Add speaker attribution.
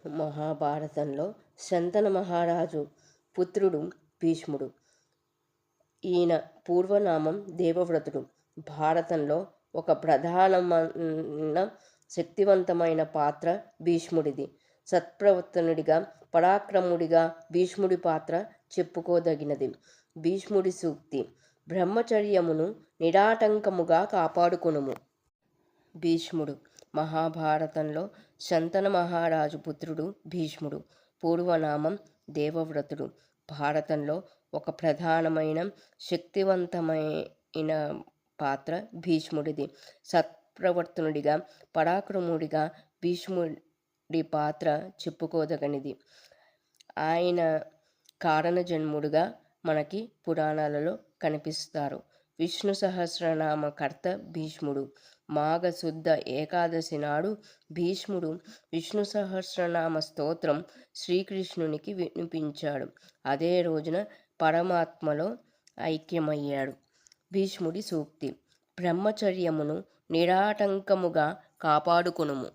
Speaker 1: మహాభారతంలో శంతన మహారాజు పుత్రుడు భీష్ముడు. ఈయన పూర్వనామం దేవవ్రతుడు. భారతంలో ఒక ప్రధానమైన శక్తివంతమైన పాత్ర భీష్ముడిది. సత్ప్రవర్తనుడిగా, పరాక్రముడిగా భీష్ముడి పాత్ర చెప్పుకోదగినది. భీష్ముడి సూక్తి: బ్రహ్మచర్యమును నిరాటంకముగా కాపాడుకొనుము. భీష్ముడు మహాభారతంలో శంతన మహారాజు పుత్రుడు భీష్ముడు. పూర్వనామం దేవవ్రతుడు. భారతంలో ఒక ప్రధానమైన శక్తివంతమైన పాత్ర భీష్ముడిది. సత్ప్రవర్తనుడిగా, పరాక్రముడిగా భీష్ముడి పాత్ర చెప్పుకోదగినది. ఆయన కారణజన్ముడుగా మనకి పురాణాలలో కనిపిస్తారు. విష్ణు సహస్రనామ కర్త భీష్ముడు. మాఘ శుద్ధ ఏకాదశి నాడు భీష్ముడు విష్ణు సహస్రనామ స్తోత్రం శ్రీకృష్ణునికి వినిపించాడు. అదే రోజున పరమాత్మలో ఐక్యమయ్యాడు. భీష్ముడి సూక్తి: బ్రహ్మచర్యమును నిరాటంకముగా కాపాడుకొనుము.